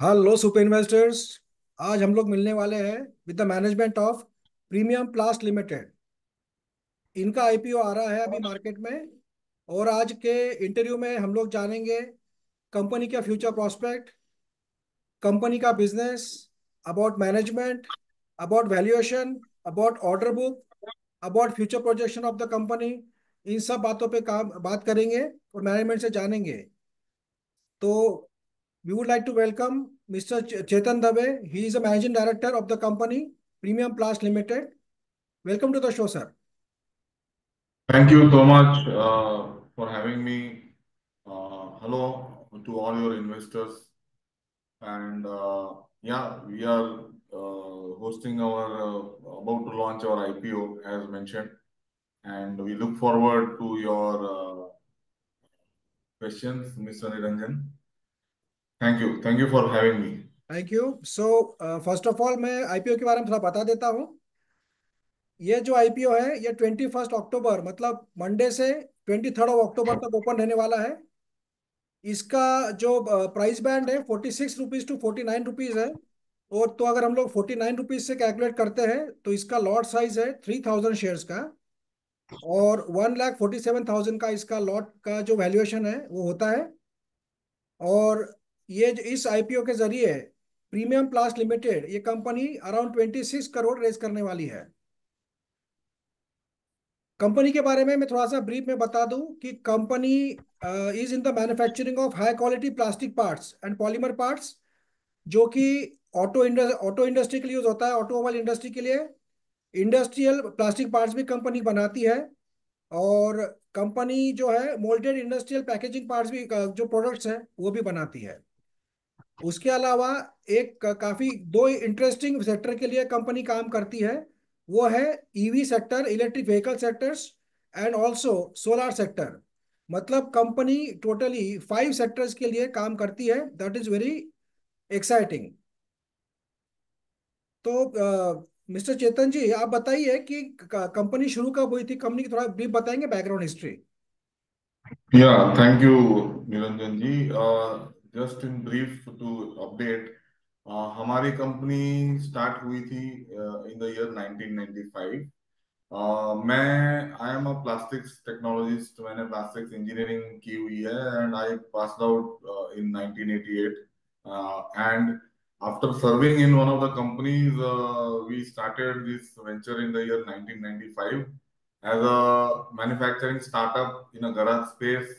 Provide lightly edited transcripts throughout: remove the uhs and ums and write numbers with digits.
Hello super investors. आज हम लोग मिलने वाले हैं with the management of premium प्लास्ट limited. इनका आईपीओ आ रहा है अभी मार्केट में। और आज के इंटरव्यू में हम लोग जानेंगे कंपनी का फ्यूचर प्रोस्पेक्ट, कंपनी का business, about management, about valuation, about order book, about future projection of the company. इन सब बातों पे काम बात करेंगे और मैनेजमेंट से जानेंगे। तो we would like to welcome Mr. Chetan Dave. He is a managing director of the company Premium Plast Limited. Welcome to the show, sir. Thank you so much for having me. Hello to all your investors. And yeah, we are hosting about to launch our IPO as mentioned. And we look forward to your questions, Mr. Niranjan. Thank you. Thank you for having me. Thank you. So first of all मैं IPO के बारे में थोड़ा बता देता हूँ। ये जो आईपीओ है ये 21 अक्टूबर मतलब मंडे से 23 अक्टूबर तक ओपन रहने वाला है। इसका जो प्राइस बैंड है 46 रुपीज टू 49 रुपीज है। और तो अगर हम लोग 49 रुपीज से कैलकुलेट करते हैं तो इसका लॉट साइज है 3000 शेयर्स का। और 1,47,000 का इसका लॉट का जो वैल्यूएशन है वो होता है। और इस आईपीओ के जरिए प्रीमियम प्लास्ट लिमिटेड ये कंपनी अराउंड 26 करोड़ रेज करने वाली है। कंपनी के बारे में मैं थोड़ा सा ब्रीफ में बता दूं कि company is in the manufacturing of high quality plastic parts and polymer parts, जो कि ऑटो इंडस्ट्री के लिए यूज होता है, ऑटोमोबाइल इंडस्ट्री के लिए। इंडस्ट्रियल प्लास्टिक पार्ट्स भी कंपनी बनाती है। और कंपनी जो है मोल्डेड इंडस्ट्रियल पैकेजिंग पार्ट्स भी जो प्रोडक्ट्स हैं वो भी बनाती है। उसके अलावा काफी दो इंटरेस्टिंग सेक्टर के लिए कंपनी काम करती है। वो है EV sector, electric vehicle sectors, and also solar sector. मतलब कंपनी टोटली 5 सेक्टर्स के लिए काम करती है। That is very exciting. तो मिस्टर चेतन जी आप बताइए कि कंपनी शुरू कब हुई थी, कंपनी की थोड़ा ब्रीफ बताएंगे, background history. Yeah, thank you, Niranjan ji. Just in brief to update, हमारी कंपनी स्टार्ट हुई थी इन द ईयर 1995। मैं I am a plastics technologist. मैंने प्लास्टिक्स इंजीनियरिंग की हुई है and I passed out in 1988 and after serving in one of the companies we started this venture in the year 1995 as a manufacturing startup in a garage space,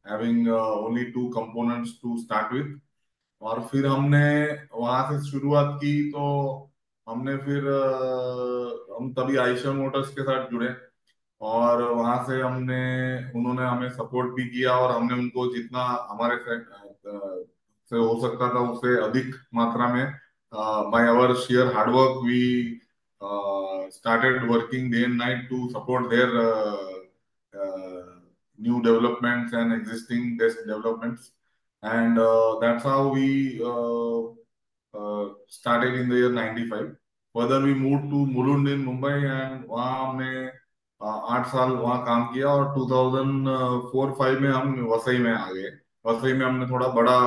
having only two components to start with। और फिर हमने वहां से शुरुआत की तो हमने फिर हम तभी आयशर मोटर्स के साथ जुड़े और वहां से हमने उन्होंने हमें सपोर्ट भी किया और हमने उनको जितना हमारे से हो सकता था उससे अधिक मात्रा में by our share hard work we started working day and night to support their new developments and existing test developments and that's how we started in the year 95। further we moved to Mulund in Mumbai and वहाँ हमने 8 साल वहाँ काम किया और 2004-5 में हम वसई में आ गए। वसई में हमने थोड़ा बड़ा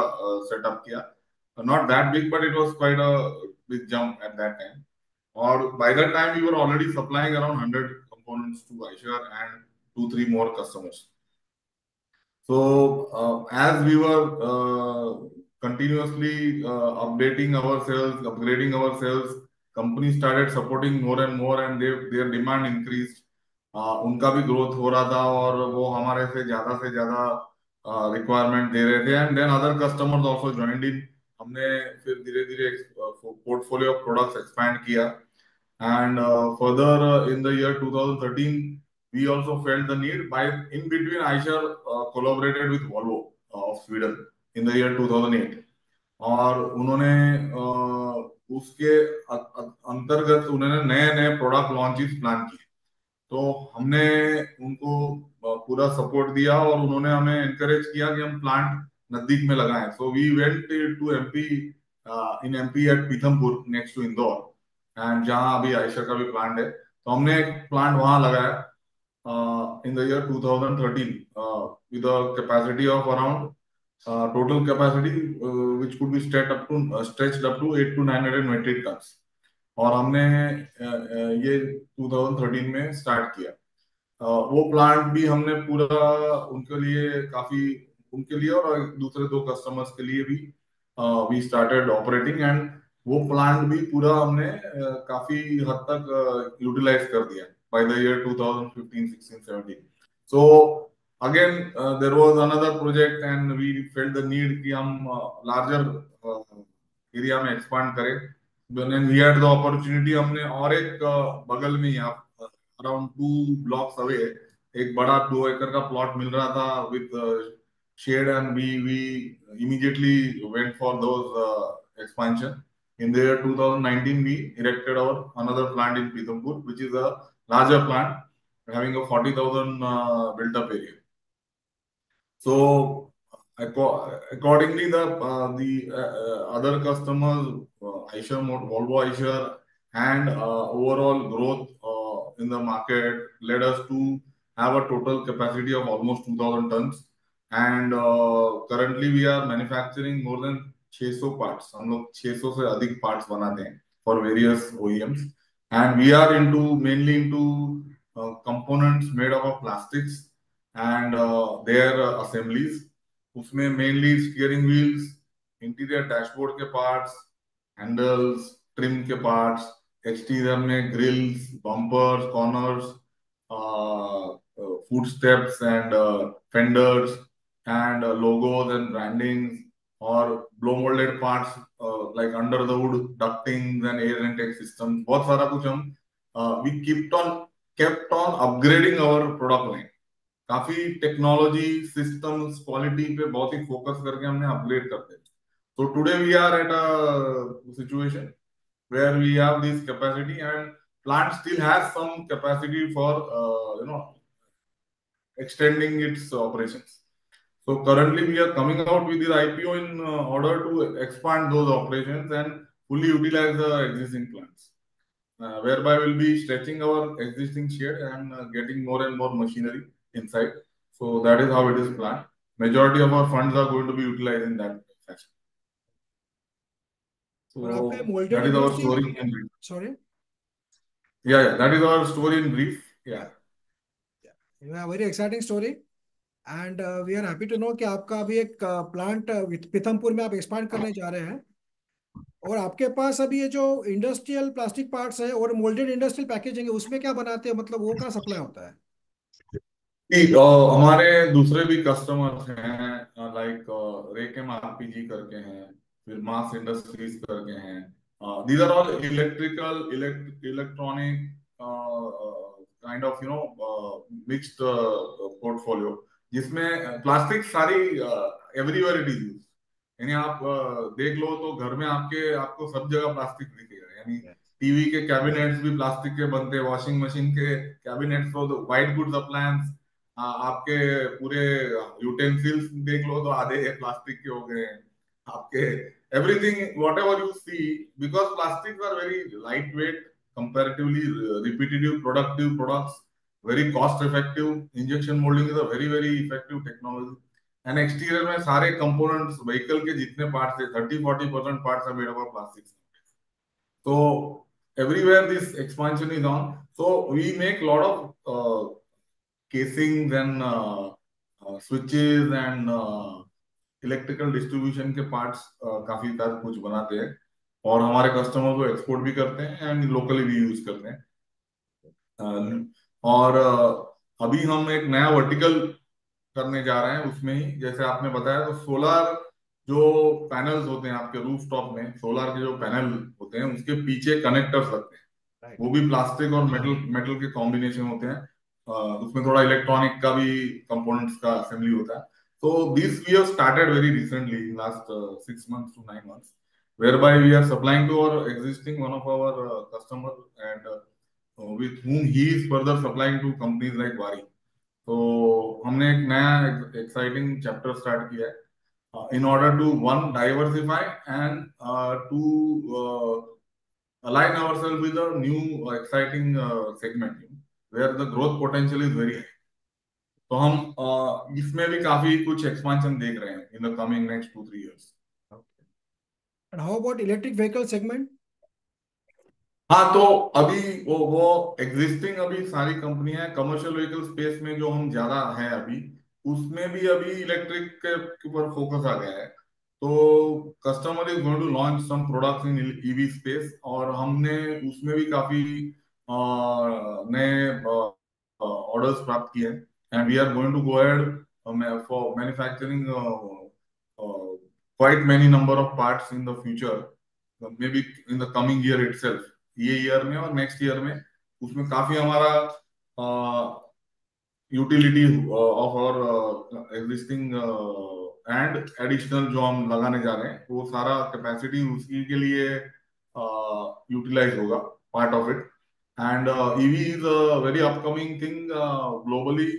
सेटअप किया, not that big but it was quite a big jump at that time। और by that time we were already supplying around 100 components to Eicher and 2-3 more customers। So, as we were continuously updating ourselves, upgrading ourselves, company started supporting more and more, and their demand increased। उनका भी growth हो रहा था और वो हमारे से ज्यादा रिक्वायरमेंट दे रहे थे and then other customers also joined in. हमने फिर धीरे धीरे पोर्टफोलियो ऑफ प्रोडक्ट्स एक्सपैंड किया and further in the year 2013 we also felt the need by in between Eicher collaborated with Volvo of Sweden in the year 2008 और उन्होंने उसके अंतर्गत उन्होंने नए नए प्रोडक्ट लॉन्चेस प्लान किए। तो हमने उनको पूरा सपोर्ट दिया और उन्होंने हमें एनकरेज किया कि हम प्लांट नजदीक में लगाएं। So we went to MP in MP at Pithampur next to Indore and जहां अभी आयशर का भी प्लांट है। तो हमने एक प्लांट वहां लगाया इन the year 2013 with a capacity of around total capacity which could be stretched up to 8 to 900 metric tons. और हमने ये 2013 में स्टार्ट किया। वो प्लांट भी हमने पूरा उनके लिए काफी उनके लिए और दूसरे दो कस्टमर्स के लिए भी वी स्टार्टेड ऑपरेटिंग, एंड वो प्लांट भी पूरा हमने काफी हद तक यूटिलाइज कर दिया by the year 2015, 16, 17। So again there was another project and we felt the need कि हम लार्जर एरिया में एक्सपांड करें। Then we had the opportunity, हमने और एक बगल में ही अराउंड 2 blocks अवे एक बड़ा 2 एकड़ का प्लॉट मिल रहा था with shed, and we immediately went for those expansion. In the year 2019 we erected our another plant in Pithampur, which is a larger plant having a 40,000 built up area. So accordingly, the other customers, Eicher, Volvo Eicher, and overall growth in the market led us to have a total capacity of almost 2,000 tons. And currently we are manufacturing more than 600 parts. हम लोग 600 से अधिक parts बनाते हैं for various OEMs. And we are mainly into components made up of plastics and their assemblies. उसमें mainly steering wheels, interior dashboard के parts, handles, trim के parts, exterior में grills, bumpers, corners, footsteps and fenders, and logos and brandings, or blow molded parts like under the hood ductings and air intake systems. बहुत सारा कुछ हम we kept on upgrading our product line. काफी technology, systems, quality पे बहुत ही focus करके हमने upgrade करते हैं। So today we are at a situation where we have this capacity, and plant still has some capacity for extending its operations. So currently we are coming out with the IPO in order to expand those operations and fully utilize the existing plants, whereby we'll be stretching our existing shed and getting more and more machinery inside. So that is how it is planned. Majority of our funds are going to be utilized in that fashion. और आपका So moulded that is our industry, story in brief. Sorry, That is our story in brief. Yeah very exciting story. And we are happy to know कि आपका अभी एक plant Pithampur में आप expand करने जा रहे हैं, और आपके पास अभी ये जो इंडस्ट्रियल प्लास्टिक पार्ट्स है और मोल्डेड इंडस्ट्रियल पैकेजिंग है, उसमें क्या बनाते हैं, मतलब वो कहाँ सप्लाई होता है? हमारे दूसरे भी कस्टमर्स हैं, लाइक रेकेम आरपीजी करके हैं, फिर मास इंडस्ट्रीज करके हैं। These are all electronic kind of mixed portfolio, जिसमें प्लास्टिक सारी एवरीवेयर इट इज यूज। यानी आप देख लो तो घर में आपको सब जगह प्लास्टिक दिखेगा। यानी टीवी के कैबिनेट्स भी प्लास्टिक के बनते हैं, वॉशिंग मशीन के कैबिनेट्स, तो व्हाइट गुड्स अप्लायंस, आपके पूरे यूटेंसिल्स देख लो तो आधे प्लास्टिक के हो गए हैं आपके। Everything what ever you see, because plastic are very light weight, comparatively repetitive productive products, very cost effective. Injection moulding is a very very effective technology. And exterior में सारे कंपोनेंट्स, व्हीकल के जितने parts है, 30-40% parts are made up of plastic. So everywhere this expansion is on. So we make a lot of casings and switches and electrical distribution के parts काफी सारे कुछ बनाते हैं, और हमारे कस्टमर को एक्सपोर्ट भी करते हैं एंड लोकली भी यूज करते हैं। और अभी हम एक नया वर्टिकल करने जा रहे हैं। उसमें ही जैसे आपने बताया, तो सोलर जो पैनल्स होते हैं आपके रूफ टॉप में, सोलर के जो पैनल होते हैं उसके पीछे कनेक्टर्स लगते हैं। वो भी प्लास्टिक और मेटल मेटल के कॉम्बिनेशन होते हैं। उसमें थोड़ा इलेक्ट्रॉनिक का भी कंपोनेंट्स का असेंबली होता है। So this we have started very recently in last 6 months to 9 months, whereby we are supplying to our existing one of our customer, and with whom he is further supplying to companies like Wari. तो हमने एक नया exciting chapter start किया है in order to one diversify and to align ourselves with a new exciting segment where the growth potential is very high. तो हम इसमें भी काफी कुछ एक्सपांशन देख रहे हैं इन the coming next 2-3 years। And how about electric vehicle segment? हाँ, तो अभी वो एग्जिस्टिंग अभी सारी कंपनियां कमर्शियल व्हीकल स्पेस में जो हम ज्यादा हैं अभी, उसमें भी अभी इलेक्ट्रिक के ऊपर फोकस आ गया है। तो customer is going to launch some products in EV space, और हमने उसमें भी काफी नए ऑर्डर्स प्राप्त किए हैं। And we are going to go ahead for manufacturing quite many number of parts in the future, may be in the coming year itself. ये ईयर में और नेक्स्ट ईयर में उसमें काफी हमारा यूटिलिटी ऑफ और एग्जिस्टिंग एंड एडिशनल जो हम लगाने जा रहे हैं, वो सारा कैपेसिटी उसी के लिए यूटिलाइज होगा, part of it. And EV is a very upcoming thing globally.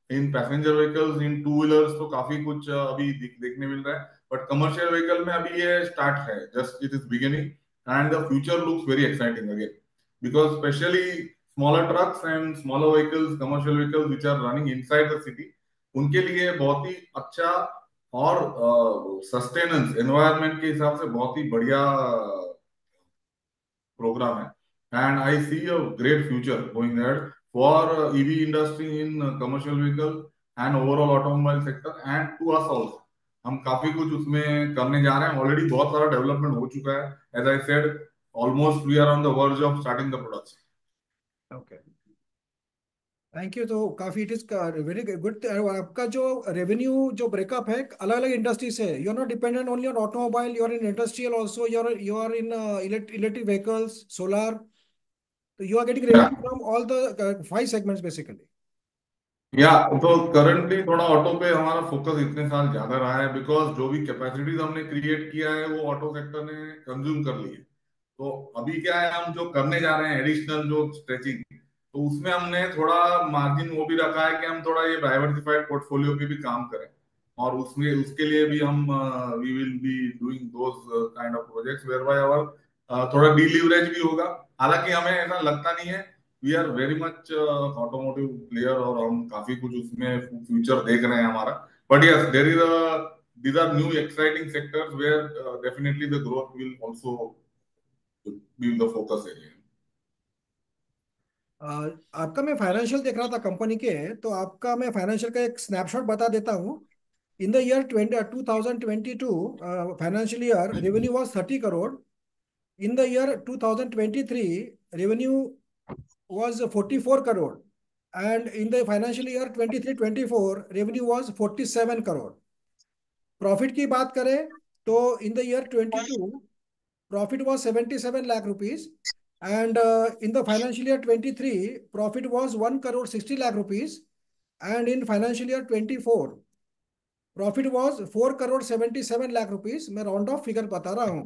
In passenger vehicles, in two wheelers तो काफी कुछ अभी देखने मिल रहा है, बट कमर्शियल व्हीकल में अभी ये स्टार्ट है, just it is beginning. And the future looks very exciting again, because especially smaller trucks and smaller vehicles, commercial vehicles which are running inside the city, उनके लिए बहुत ही अच्छा और सस्टेनेंस एनवायरनमेंट के हिसाब से बहुत ही बढ़िया प्रोग्राम है। And I see a great future going ahead for EV industry in commercial vehicle and overall automobile sector and to us also. हम काफी कुछ उसमें करने जा रहे हैं, ऑलरेडी बहुत सारा डेवलपमेंट हो चुका है। As I said, almost we are on the verge of starting the production. Okay, thank you. तो काफी इट इज वेरी गुड। आपका जो रेवेन्यू जो ब्रेकअप है अलग अलग इंडस्ट्री से, you are not dependent only on automobile, you are in industrial also, you are in electric vehicles, solar. तो you are getting revenue from all the five segments basically. या तो currently थोड़ा auto पे हमारा focus इतने साल ज्यादा रहा है, बिकॉज जो भी कैपेसिटीज हमने क्रिएट किया है वो ऑटो सेक्टर ने कंज्यूम कर ली है। तो अभी क्या है, हम जो करने जा रहे हैं एडिशनल जो स्ट्रेचिंग, तो उसमें हमने थोड़ा मार्जिन वो भी रखा है कि हम थोड़ा ये डाइवर्सिफाइड पोर्टफोलियो पे भी काम करें। और उसमें उसके लिए भी हम we will be doing those kind of projects where by our थोड़ा डीलीवरेज भी होगा। हालांकि हमें ऐसा लगता नहीं है, we are very much automotive player, और हम काफी कुछ उसमें फ्यूचर देख रहे हैं हमारा। But yes, there is a these are new exciting sectors where definitely the growth will also be the focus area. आपका मैं फाइनेंशियल देख रहा था कंपनी के, तो आपका मैं फाइनेंशियल का एक स्नैपशॉट बता देता हूँ। इन the year 2022 financial year revenue was 30 crore. In the year 2023 revenue was 44 crore. And in the financial year 23-24 revenue was 47 crore. Profit की बात करें तो इन the year 22 profit was 77 lakh rupees, and in the financial year 23 profit was 1 crore 60 lakh rupees, and in financial year 24 profit was 4 crore 77 lakh rupees। मैं round of figure बता रहा हूँ।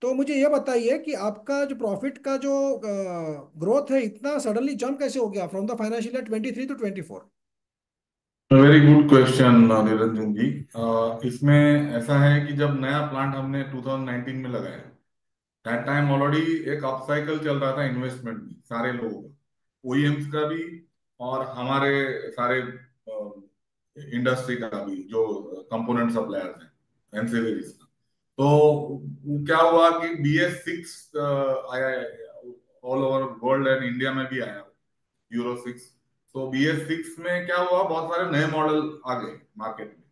तो मुझे ये बताइए कि आपका जो प्रॉफिट का जो ग्रोथ है इतना सडनली जंप कैसे हो गया from the financial year 23 to 24? Very good question Niranjan ji. इसमें ऐसा है कि जब नया प्लांट हमने 2019 में लगाया, दैट टाइम ऑलरेडी एक अपसाइकल चल रहा था इन्वेस्टमेंट में सारे लोगों का, ओईएम्स का भी और हमारे सारे इंडस्ट्री का भी, जो कंपोनेंट सप्लायर्स हैं एनसिलरीज का। तो क्या हुआ कि BS6 आया all over world and India में भी आया, यूरो 6। तो BS6 में क्या हुआ, बहुत सारे नए मॉडल आ गए मार्केट में।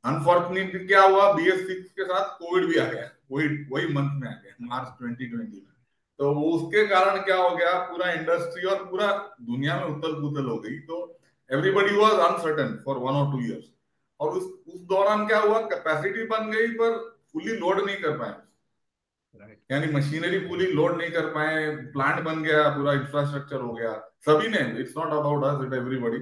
अनफॉर्चुनेटली क्या हुआ, BS6 के साथ कोविड भी आ गया, वही वही मंथ में आ गया, मार्च 2020 में। तो वो उसके कारण क्या हो गया, पूरा इंडस्ट्री और पूरा दुनिया में उथल पुथल हो गई। तो everybody was uncertain for 1 or 2 years। और उस दौरान क्या हुआ, कैपेसिटी बन गई पर फुली लोड नहीं कर पाए, राइट। यानी मशीनरी पूरी लोड नहीं कर पाए। प्लांट बन गया, पूरा इंफ्रास्ट्रक्चर हो गया, सभी ने, it's not about us, it everybody.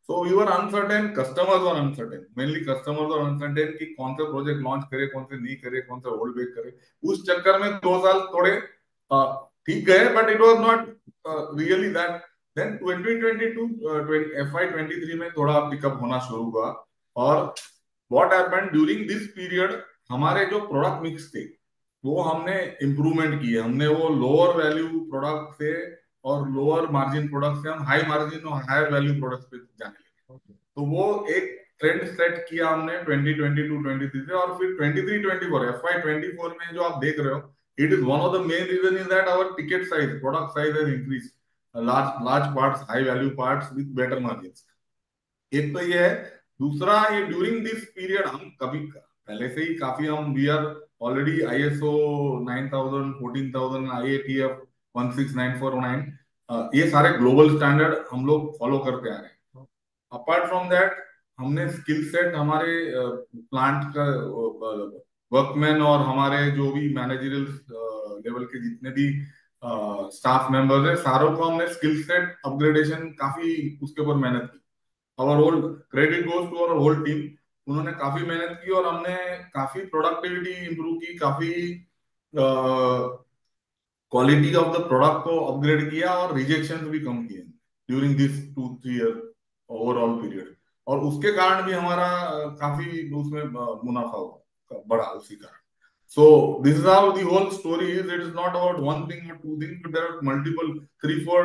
So we were uncertain, customers were uncertain, mainly customers were uncertain कि कौन से प्रोजेक्ट लॉन्च करे, कौन से नहीं करे, कौन से होल्ड बैक करे। उस चक्कर में 2 साल थोड़े ठीक गए, but it was not really that. Then 2022 FY23 में थोड़ा पिकअप होना शुरू हुआ। और what happened during this period, हमारे जो प्रोडक्ट मिक्स थे वो हमने इम्प्रूवमेंट किए। हमने वो लोअर वैल्यू प्रोडक्ट से और लोअर मार्जिन प्रोडक्ट से हम हाई मार्जिन और हायर वैल्यू प्रोडक्ट पे जाने लगे। तो वो एक ट्रेंड सेट किया हमने 2022-23 से, और फिर 23-24 FY24 में जो आप देख रहे हो, it is one of the main reason is that our ticket size, product size has increase, large large parts, high value parts with better margins. एक तो ये है। दूसरा, ये ड्यूरिंग दिस पीरियड हम कभी पहले से ही काफी हम we are already ISO 9000, 14000, IATF 16949, ये सारे ग्लोबल स्टैंडर्ड हम लोग फॉलो करते आ रहे हैं। अपार्ट फ्रॉम दैट, हमने स्किल सेट हमारे प्लांट का वर्कमैन और हमारे जो भी मैनेजरियल लेवल के जितने भी स्टाफ मेंबर्स है, सारों को हमने स्किल सेट अपग्रेडेशन काफी उसके ऊपर मेहनत की। Our whole credit goes to our whole team. उन्होंने काफी मेहनत की और हमने काफी प्रोडक्टिविटी इंप्रूव की, काफी क्वालिटी ऑफ द प्रोडक्ट को अपग्रेड किया और रिजेक्शन भी कम किए during this 2-3 year overall period. और उसके कारण भी हमारा काफी उसमें मुनाफा हुआ, बढ़ा उसी कारण। So this is how the whole story is. It is not about one thing or two things, but there are multiple 3-4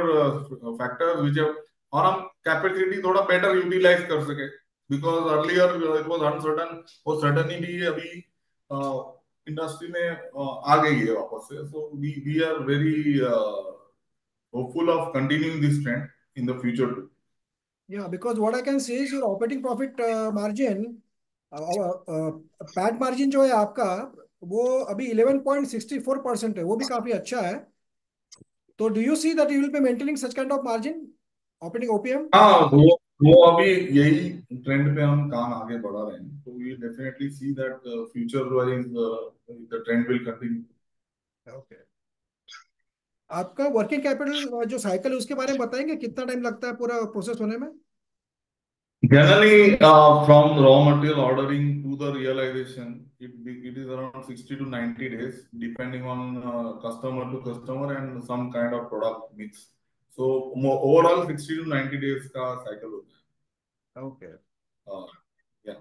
factors which have, और हम कैपेसिटी थोड़ा बेटर यूटिलाइज कर सके, because earlier it was uncertain. वो certainty अभी industry में आ गई है वापस से। So we are very hopeful of continuing this trend in the future too. Yeah, because what I can say is your operating profit margin, PAT margin जो है आपका, वो अभी 11.64% है, वो भी काफी अच्छा है। तो do you see that you will be maintaining such kind of margin operating OPM? हाँ, वो अभी यही ट्रेंड पे हम काम आगे बढ़ा रहे हैं, तो we definitely see that future wise the trend will continue. Okay. आपका वर्किंग कैपिटल जो साइकिल है उसके बारे में बताएंगे, कितना टाइम लगता है पूरा प्रोसेस होने में? Generally, from raw material ordering to the realization, it is around 60 to 90 days, depending on customer to customer and some kind of product mix. So overall 60 to 90 days का cycle होता okay. है। Yeah.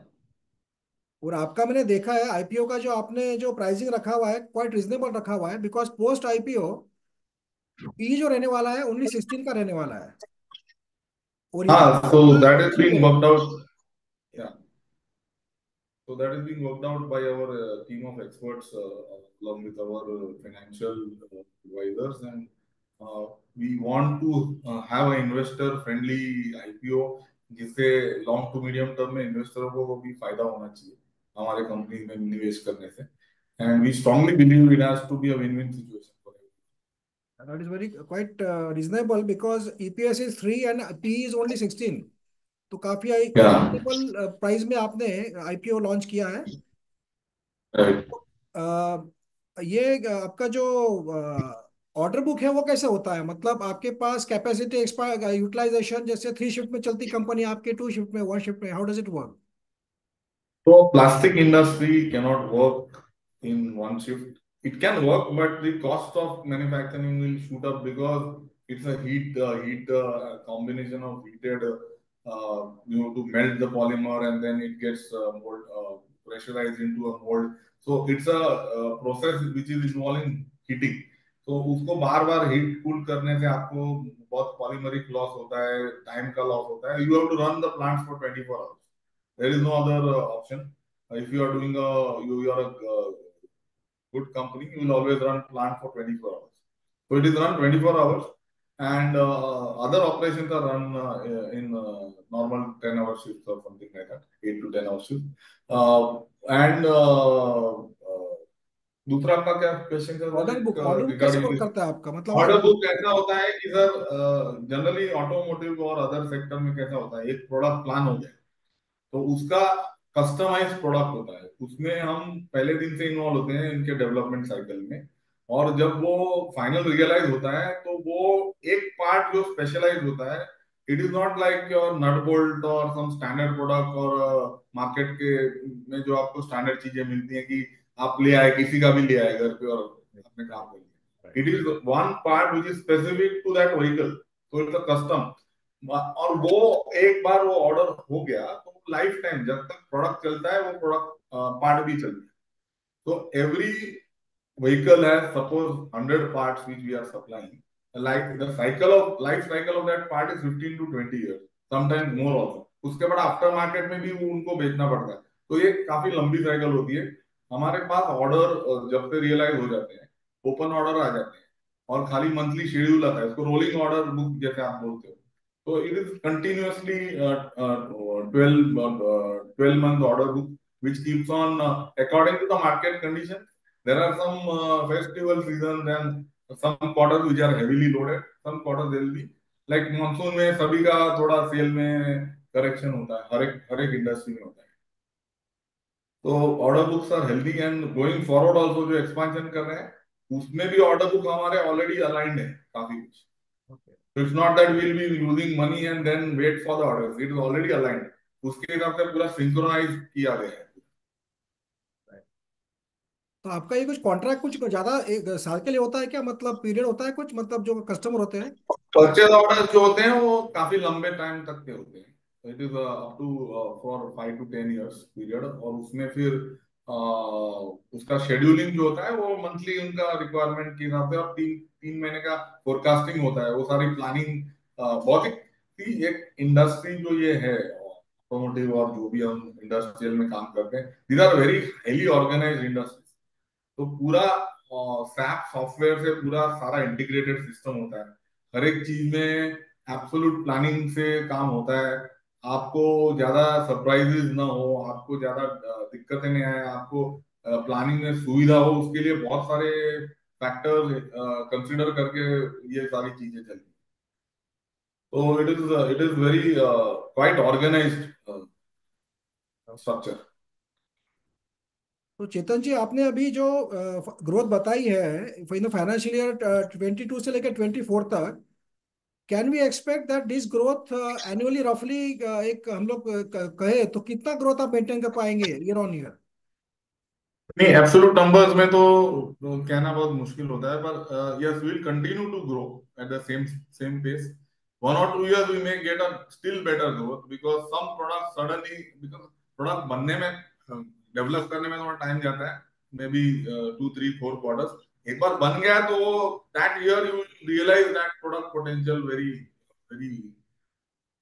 और आपका मैंने देखा है IPO का जो आपने जो प्राइसिंग रखा हुआ है क्वाइट रिजनेबल रखा हुआ है, बिकॉज पोस्ट IPO पी जो रहने वाला है 1916 का रहने वाला है। और ये हाँ, so that is being IPO, worked out. Yeah. So that is being worked out by our team of experts, along with our financial advisors, and we want to have an investor-friendly IPO जिससे long to medium term में इन्वेस्टरों को भी फायदा होना चाहिए हमारे company में निवेश करने से। And we strongly believe it has to be a win win situation for that is very quite reasonable because EPS is 3 and PE is only 16, तो काफी एवरीवन। रिजनेबल प्राइस में आपने IPO लॉन्च किया है। राइट। ये आपका जो ऑर्डर बुक है वो कैसे होता है, मतलब आपके पास कैपेसिटी एक्सपायर यूटिलाइजेशन, जैसे 3 शिफ्ट में चलती कंपनी आपके 2 शिफ्ट में, 1 शिफ्ट में, how does it work? So plastic industry cannot work in one shift. It can work, but the cost of manufacturing will shoot up because it's a heat combination of heated, to melt the polymer and then it gets pressurized into a mold. So it's a process which is involving heating. तो उसको बार बार heat cool करने से आपको बहुत polymeric loss होता है, time का loss होता है। You have to run the plants for 24 hours. There is no other option. If you are doing you are a good company, you will always run plant for 24 hours. So it is run 24 hours, and other operations are run in normal 10-hour shifts or something like that, 8 to 10 hour shifts. And दूसरा आपका क्या question था sir, order एक book कैसे work regarding करता है आपका, मतलब ऑर्डर बुक ऐसा होता है कि सर, जनरली ऑटोमोटिव और अदर सेक्टर में कैसा होता है, एक प्रोडक्ट प्लान हो गया तो उसका कस्टमाइज प्रोडक्ट होता है, उसमें हम पहले दिन से इन्वॉल्व होते हैं इनके डेवलपमेंट साइकिल में। और जब वो फाइनल रियलाइज होता है तो वो एक पार्ट जो स्पेशलाइज होता है, it is not like your nut bolt और सम स्टैंडर्ड प्रोडक्ट, और मार्केट के में जो आपको स्टैंडर्ड चीजें मिलती हैं कि आप ले आए, किसी का भी ले आए घर पे और अपने काम कर लिया। It is one part which is specific to that vehicle, तो इट्स अ कस्टम। और वो एक बार वो ऑर्डर हो गया तो लाइफ टाइम जब तक प्रोडक्ट चलता है वो प्रोडक्ट पार्ट भी चलता है। तो every vehicle has suppose 100 parts which we are supplying, like the cycle of life cycle of that part is 15 to 20 years, sometimes more also. उसके बाद आफ्टर मार्केट में भी वो उनको बेचना पड़ता है। तो ये काफी लंबी साइकिल होती है। हमारे पास ऑर्डर जब से रियलाइज हो जाते हैं, ओपन ऑर्डर आ जाते हैं, और खाली मंथली शेड्यूल आता है, इसको रोलिंग ऑर्डर बुक जैसे आप बोलते हो। तो it is continuously 12 month order book which keeps on according to the market condition. There are some festival seasons and some quarters which are heavily loaded, some quarters there will be like monsoon में सभी का थोड़ा cell में correction होता है, हर एक industry में होता है। तो order books are healthy and going forward also जो एक्सपांशन कर रहे हैं उसमें भी ऑर्डर बुक हमारे ऑलरेडी अलाइंड है काफी कुछ। Okay. So it's not that we'll be losing money and then wait for the orders. It is already aligned. उसके हिसाब से पूरा सिंक्रोनाइज किया गया है। तो आपका ये कुछ कॉन्ट्रैक्ट कुछ ज्यादा एक साल के लिए होता है क्या, मतलब पीरियड होता है कुछ, मतलब जो कस्टमर होते हैं? परचेज ऑर्डर्स जो होते हैं वो काफी लंबे टाइम तक के होते हैं। It is up to for 5 to 10 years पीरियड, और उसमें फिर उसका शेड्यूलिंग जो होता है वो मंथली उनका रिक्वायरमेंट के हिसाब से, और 3 3 महीने का फोरकास्टिंग होता है। वो सारी प्लानिंग बहुत ही एक इंडस्ट्री जो ये है ऑटोमोटिव और जो भी हम इंडस्ट्रियल में काम करते हैं, these are very highly organised industry. तो पूरा सैप सॉफ्टवेयर से पूरा सारा इंटीग्रेटेड सिस्टम होता है। हर एक चीज में एब्सोल्यूट प्लानिंग से काम होता है। आपको ज्यादा सरप्राइजेस ना हो, आपको ज्यादा दिक्कतें नहीं आए, आपको प्लानिंग में सुविधा हो, उसके लिए बहुत सारे फैक्टर्स कंसिडर करके ये सारी चीजें चलती हैं। तो it is very quite organised structure. तो चेतन जी, आपने अभी जो ग्रोथ बताई है इन फाइनेंशियल ईयर 22 से लेकर 24 तक, can we expect that this growth annually रफली, एक हम लोग कहे तो कितना ग्रोथ आप मेंटेन कर पाएंगे ईयर ऑन ईयर? नहीं, एब्सोल्यूट नंबर्स में तो कहना बहुत मुश्किल होता है, पर yes will continue to grow at the same same pace. 1 or 2 years we may get a still better growth because some product suddenly, because product बनने में, डेवलप करने में थोड़ा टाइम जाता है, मे बी 2 3 4 quarters। एक बार बन गया तो that year you will realise that product potential very very in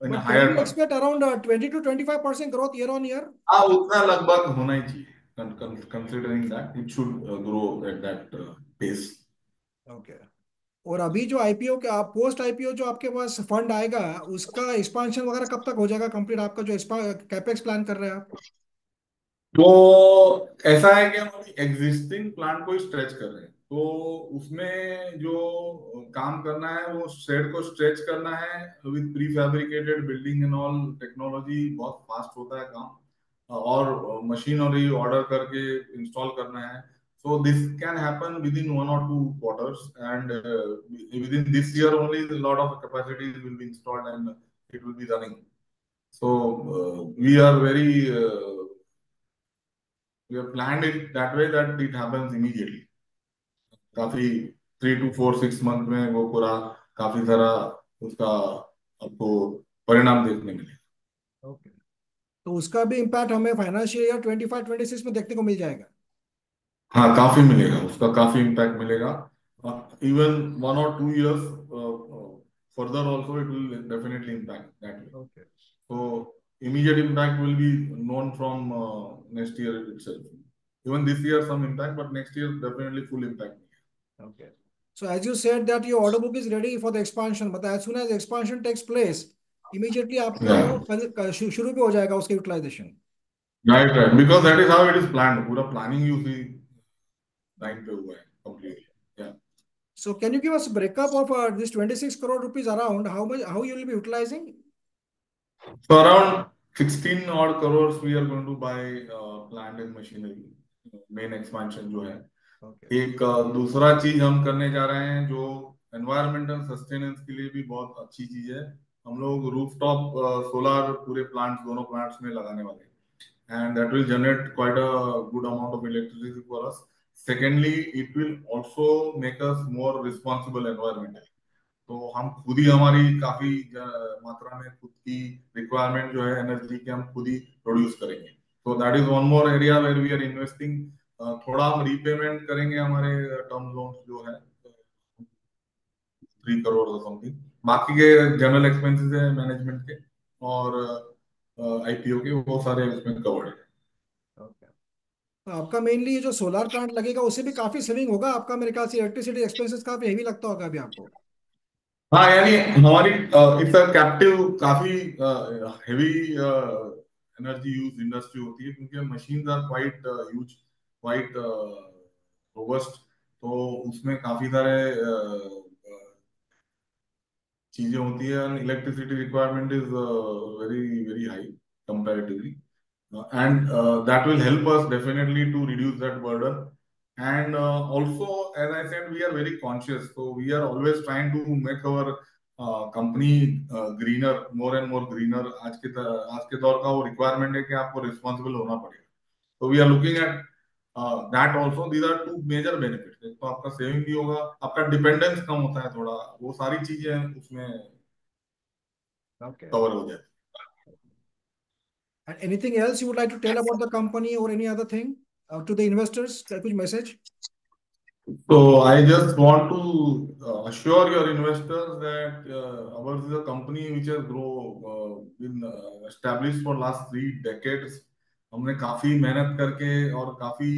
but can higher we term. Expect around 20 to 25% growth year on year? हाँ, उतना लगभग होना ही चाहिए। Considering that it should grow at that pace. Okay. और अभी जो IPO के आप पोस्ट आईपीओ जो आपके पास फंड आएगा, उसका एक्सपांशन वगैरह कब तक हो जाएगा कंप्लीट, आपका जो कैपेक्स प्लान कर रहे हैं आप? तो ऐसा है कि हम अभी एग्जिस्टिंग प्लांट को स्ट्रेच कर रहे हैं, तो उसमें जो काम करना है वो शेड को स्ट्रेच करना है with pre fabricated building and all technology. बहुत फास्ट होता है काम, और मशीनरी ऑर्डर करके इंस्टॉल करना है। So this can happen with in 1 or 2 quarters, and with in this year only lot of capacities will be installed and it will be running. So we are very we have planned it that way that it happens immediately। काफी 3 to 4 6 month में वो पूरा काफी सारा उसका आपको परिणाम देखने मिले। ओके। तो उसका भी इम्पैक्ट हमें फाइनेंशियल ईयर 25 26 में देखने को मिल जाएगा? हाँ, काफी मिलेगा, उसका काफी इम्पैक्ट मिलेगा। Even 1 or 2 years further also it will definitely impact that way। Okay. So immediate impact will be known from next year itself। Even this year some impact, but next year definitely full impact। Okay. So as you said that your order book is ready for the expansion, मतलब as soon as expansion takes place, immediately आपका वो Yeah, शुरू भी हो जाएगा उसका utilization? right, right, because that is how it is planned। पूरा planning you see time पे हुआ है कंप्लीटली। या So can you give us a breakup of this 26 crore rupees around how much, how you will be utilizing? So around 16 odd crores we are going to buy plant and machinery, main expansion जो है। Okay. एक दूसरा चीज हम करने जा रहे हैं जो एनवायरमेंटल सस्टेनेंस के लिए भी बहुत अच्छी चीज है। हम लोग रूफटॉप सोलर पूरे प्लांट्स, दोनों प्लांट्स में लगाने वाले हैं, and that will generate quite a good amount of electricity for us। Secondly, it will also make us more responsible environmentally। तो हम खुद ही हमारी काफी मात्रा में खुद की रिक्वायरमेंट जो है एनर्जी की हम खुद ही प्रोड्यूस करेंगे। तो that is one more area where we are investing. थोड़ा हम रीपेमेंट करेंगे हमारे टर्म लोन जो है 3 करोड़ समथिंग। बाकी के जनरल एक्सपेंसेस है मैनेजमेंट के, और आईपीओ के, वो सारे उसमें कवर्ड है। ओके। तो आपका मेनली ये जो सोलर प्लांट लगेगा उससे भी काफी सेविंग होगा आपका, मेरे ख्याल से इलेक्ट्रिसिटी एक्सपेंसेस काफी हेवी लगता होगा अभी आपको। हाँ, यानी हमारी इट्स अ कैप्टिव, काफी हेवी एनर्जी यूज इंडस्ट्री होती है, क्योंकि machines are quite huge, quite robust. तो उसमें काफी सारे चीजें होती है, and electricity requirement is very very high comparatively, and that will help us definitely to reduce that burden. And also, as I said, we are very conscious, so we are always trying to make our company greener, more and more greener. आज के दौर का वो requirement है कि आपको responsible होना पड़ेगा, तो we are looking at that also. These are two major benefits, एक तो आपका सेविंग भी होगा, आपका डिपेंडेंस कम होता है थोड़ा, वो सारी चीजें उसमें ओके। कवर हो जाती है। And anything else you would like to tell about the company or any other thing to the investors? कुछ message? So I just want to assure your investors that ours is a company which has been established for last 3 decades. हमने काफी मेहनत करके और काफी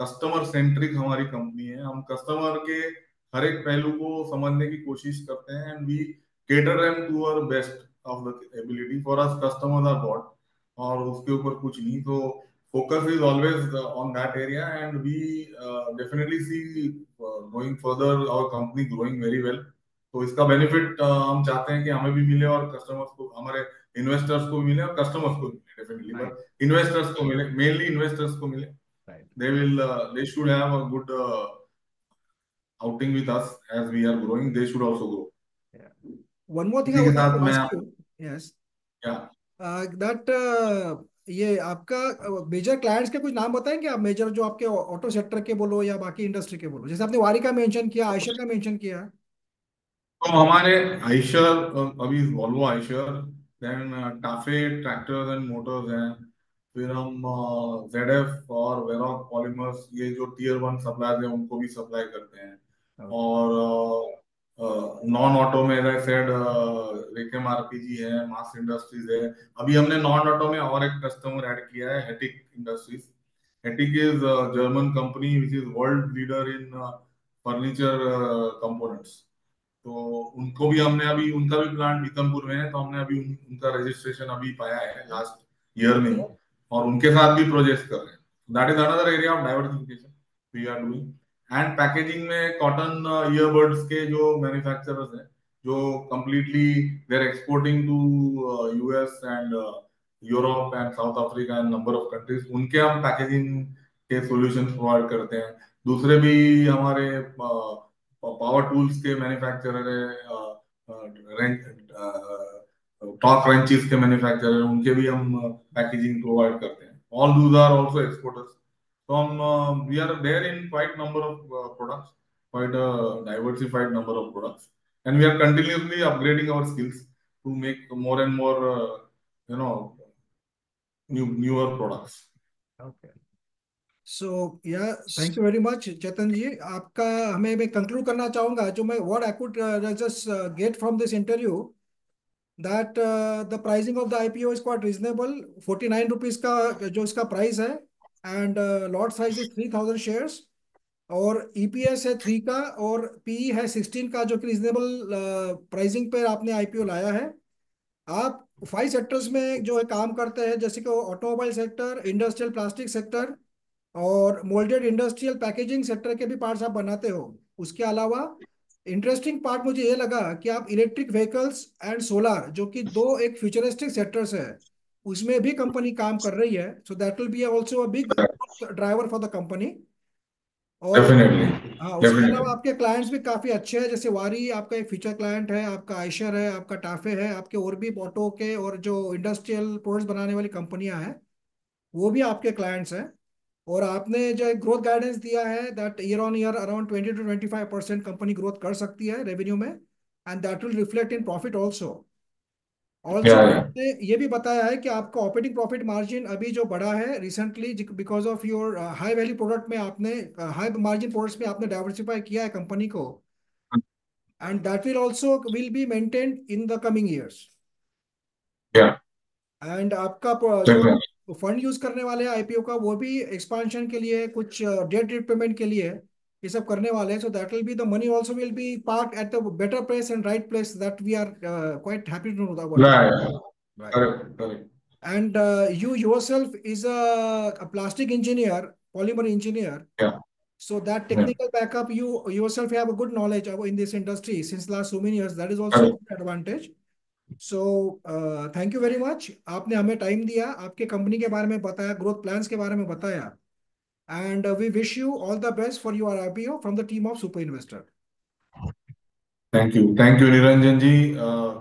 customer centric हमारी company है, हम कस्टमर के हर एक पहलू को समझने की कोशिश करते हैं, and we cater them to our best of the ability. For us customers are God, और उसके ऊपर कुछ नहीं। तो focus is always on that area, and we definitely see going further our company growing very well. तो इसका benefit हम चाहते हैं कि हमें भी मिले और कस्टमर्स को, हमारे इन्वेस्टर्स को भी मिले और कस्टमर्स को भी मिले डेफिनेटली, Right. बट इन्वेस्टर्स को मिले, मेनली इन्वेस्टर्स को मिले। Right. They should have a good outing with us as we are growing. They should also grow. Yeah. One more thing I इसी के would like साथ to मैं ask you. Yes. क्या That ये आपका major clients के कुछ नाम बताएंगे आप, मेजर जो आपके ऑटो सेक्टर के बोलो या बाकी इंडस्ट्री के बोलो, जैसे आपने वारी का मेंशन किया, आयशर का मेंशन किया। तो हमारे आइशर, अभी Volvo Eicher, then TAFE tractors and motors हैं, फिर हम जेडएफ और वेरॉक पॉलीमर्स, ये जो टीयर 1 सप्लायर्स हैं उनको भी सप्लाई करते हैं। ओके। और नॉन ऑटो में एज सेड रेकेम आरपीजी है, मास इंडस्ट्रीज है। अभी हमने नॉन ऑटो में और एक कस्टमर ऐड किया है, Hettich industries. Hettich is German company which is world leader in furniture components. तो उनको भी हमने अभी, उनका भी प्लांट बीतमपुर में है, तो हमने अभी उनका रजिस्ट्रेशन अभी पाया है लास्ट ईयर में ही, और उनके साथ भी प्रोजेक्ट कर रहे हैं। That is another area of diversification we are doing. And packaging में कॉटन ईयरबड्स के जो मैन्युफैक्चरर्स हैं, जो completely they are exporting to US and Europe and South Africa and number of countries, उनके हम पैकेजिंग के सॉल्यूशंस प्रोवाइड करते हैं। दूसरे भी हमारे पावर टूल्स के मैन्युफैक्चरर है, टॉप रेंचेस के मैन्युफैक्चरर है, उनके भी हम पैकेजिंग प्रोवाइड करते हैं। All those are also exporters. तो हम we are there in quite number of products, quite a diversified number of products, and we are continuously upgrading our skills to make more and more you know newer products. Okay. So yeah thank you very much Chetan ji. आपका, हमें मैं conclude करना चाहूंगा, जो मैं what I could just get from this interview, that the pricing of the IPO is quite reasonable. 49 rupees का जो इसका प्राइस है, and lot size is 3000 shares, और ईपीएस है 3 का, और पीई है 16 का, जो कि रीजनेबल प्राइसिंग पे आपने आईपीओ लाया है। आप 5 सेक्टर्स में जो है काम करते हैं, जैसे कि automobile sector, industrial plastic sector, और मोल्डेड इंडस्ट्रियल पैकेजिंग सेक्टर के भी पार्ट्स आप बनाते हो। उसके अलावा इंटरेस्टिंग पार्ट मुझे ये लगा कि आप इलेक्ट्रिक व्हीकल्स एंड सोलार, जो कि दो एक फ्यूचरिस्टिक सेक्टर्स है, उसमें भी कंपनी काम कर रही है। सो that will B also a big driver for the company. और Definitely, हाँ, उसके अलावा definitely. आपके क्लाइंट्स भी काफी अच्छे हैं, जैसे वारी आपका एक फ्यूचर क्लाइंट है, आपका आयशर है, आपका टाफे है, आपके और भी ऑटो के और जो इंडस्ट्रियल प्रोडक्ट्स बनाने वाली कंपनियां हैं वो भी आपके क्लाइंट्स हैं। और आपने जो ग्रोथ गाइडेंस दिया है, that year on year around 20 to 25% company growth कर सकती है रेवेन्यू में, and that will reflect in profit also. Also Yeah, yeah. आपने ये भी बताया है कि आपका ऑपरेटिंग प्रॉफिट मार्जिन अभी जो बढ़ा है recently, because of your high value product में आपने, हाई मार्जिन प्रोडक्ट्स में आपने डाइवर्सिफाई किया है कंपनी को, and that will also will be maintained in the coming years. Yeah. And आपका जो Definitely. फंड यूज करने वाले हैं आईपीओ का, वो भी एक्सपांशन के लिए, कुछ डेट रिपेमेंट के लिए ये सब करने वाले हैं. So that will be the money also will be park at the better place and right place. That we are quite happy to know about it. Right. Right. Correct. Correct. And you yourself is a plastic engineer, polymer engineer. Yeah. So that Yeah. technical backup, you yourself have a good knowledge in this industry since last so many years. That is also Correct. an advantage. So thank you very much. आपने हमें time दिया, आपके company के बारे में बताया, growth plans के बारे में बताया. And we wish you all the best for your IPO from the team of Super Investor. Thank you, Niranjan ji.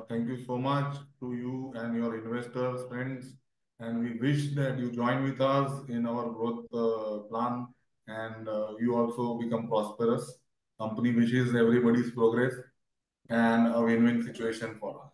Thank you so much to you and your investors, friends, and we wish that you join with us in our growth plan, and you also become prosperous. Company wishes everybody's progress and a win-win situation for us.